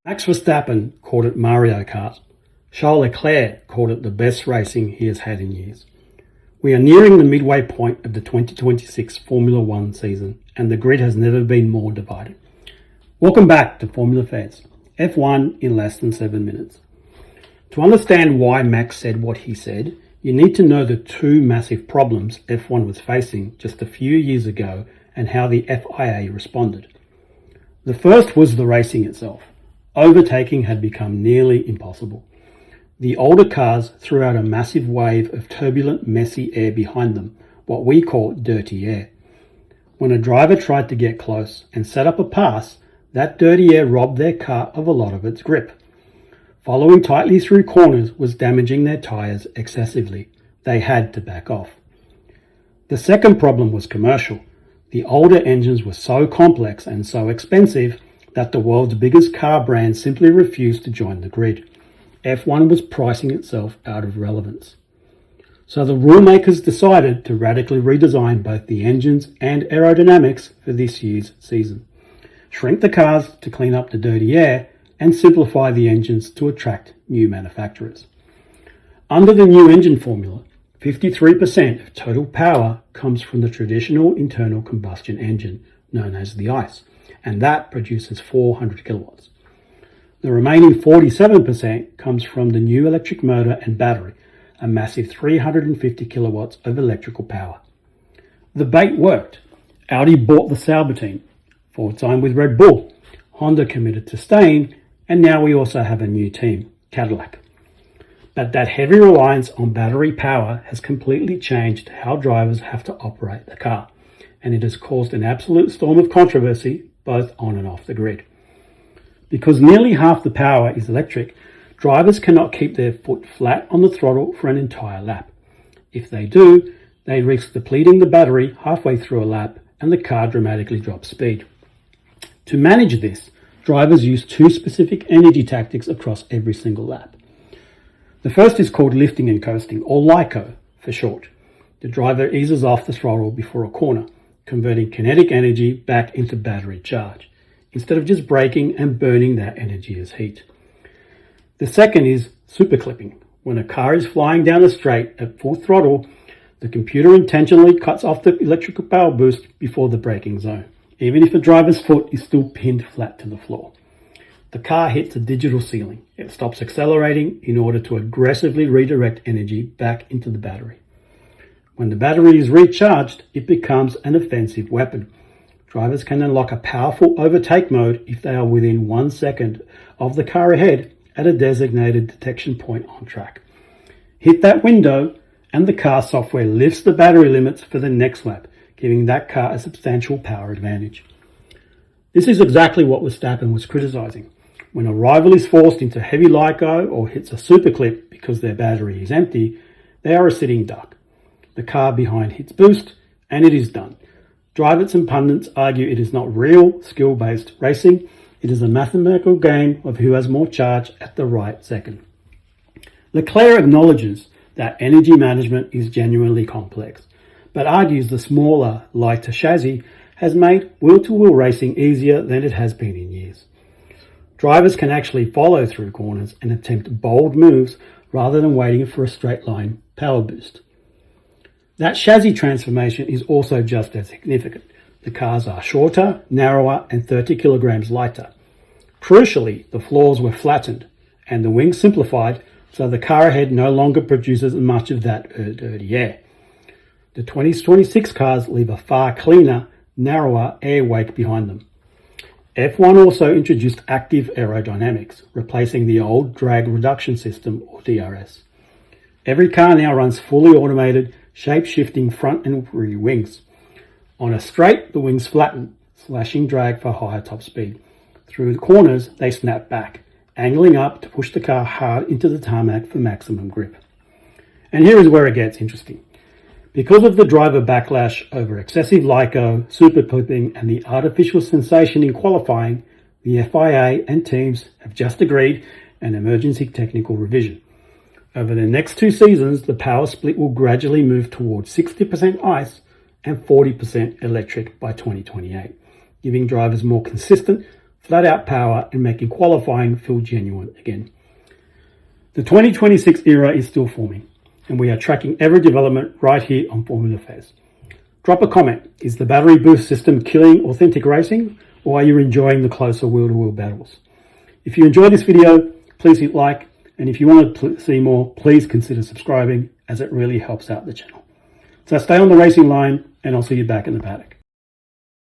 Max Verstappen called it Mario Kart. Charles Leclerc called it the best racing he has had in years. We are nearing the midway point of the 2026 Formula One season, and the grid has never been more divided. Welcome back to Formula Fezz, F1 in less than 7 minutes. To understand why Max said what he said, you need to know the two massive problems F1 was facing just a few years ago and how the FIA responded. The first was the racing itself. Overtaking had become nearly impossible. The older cars threw out a massive wave of turbulent, messy air behind them, what we call dirty air. When a driver tried to get close and set up a pass, that dirty air robbed their car of a lot of its grip. Following tightly through corners was damaging their tyres excessively. They had to back off. The second problem was commercial. The older engines were so complex and so expensive that the world's biggest car brands simply refused to join the grid. F1 was pricing itself out of relevance. So the rule makers decided to radically redesign both the engines and aerodynamics for this year's season. Shrink the cars to clean up the dirty air and simplify the engines to attract new manufacturers. Under the new engine formula, 53% of total power comes from the traditional internal combustion engine, known as the ICE, and that produces 400 kilowatts. The remaining 47% comes from the new electric motor and battery, a massive 350 kilowatts of electrical power. The bait worked. Audi bought the Sauber team. Ford signed with Red Bull. Honda committed to staying, and now we also have a new team, Cadillac. But that heavy reliance on battery power has completely changed how drivers have to operate the car, and it has caused an absolute storm of controversy both on and off the grid. Because nearly half the power is electric, drivers cannot keep their foot flat on the throttle for an entire lap. If they do, they risk depleting the battery halfway through a lap and the car dramatically drops speed. To manage this, drivers use two specific energy tactics across every single lap. The first is called lifting and coasting, or LICO for short. The driver eases off the throttle before a corner, converting kinetic energy back into battery charge, instead of just braking and burning that energy as heat. The second is super clipping. When a car is flying down a straight at full throttle, the computer intentionally cuts off the electrical power boost before the braking zone, even if a driver's foot is still pinned flat to the floor. The car hits a digital ceiling. It stops accelerating in order to aggressively redirect energy back into the battery. When the battery is recharged, it becomes an offensive weapon. Drivers can unlock a powerful overtake mode if they are within 1 second of the car ahead at a designated detection point on track. Hit that window and the car software lifts the battery limits for the next lap, giving that car a substantial power advantage. This is exactly what Verstappen was criticizing. When a rival is forced into heavy LICO or hits a super clip because their battery is empty, they are a sitting duck. The car behind hits boost, and it is done. Drivers and pundits argue it is not real, skill-based racing. It is a mathematical game of who has more charge at the right second. Leclerc acknowledges that energy management is genuinely complex, but argues the smaller, lighter chassis has made wheel-to-wheel racing easier than it has been in years. Drivers can actually follow through corners and attempt bold moves rather than waiting for a straight line power boost. That chassis transformation is also just as significant. The cars are shorter, narrower, and 30 kilograms lighter. Crucially, the floors were flattened and the wings simplified, so the car ahead no longer produces much of that dirty air. The 2026 cars leave a far cleaner, narrower air wake behind them. F1 also introduced active aerodynamics, replacing the old drag reduction system, or DRS. Every car now runs fully automated, shape-shifting front and rear wings. On a straight, the wings flatten, slashing drag for higher top speed. Through the corners, they snap back, angling up to push the car hard into the tarmac for maximum grip. And here is where it gets interesting. Because of the driver backlash over excessive LICO, super clipping, and the artificial sensation in qualifying, the FIA and teams have just agreed an emergency technical revision. Over the next 2 seasons, the power split will gradually move towards 60% ICE and 40% electric by 2028, giving drivers more consistent, flat out power and making qualifying feel genuine again. The 2026 era is still forming, and we are tracking every development right here on Formula Fezz. Drop a comment. Is the battery boost system killing authentic racing, or are you enjoying the closer wheel-to-wheel battles? If you enjoyed this video, please hit like, and if you want to see more, please consider subscribing, as it really helps out the channel. So stay on the racing line, and I'll see you back in the paddock.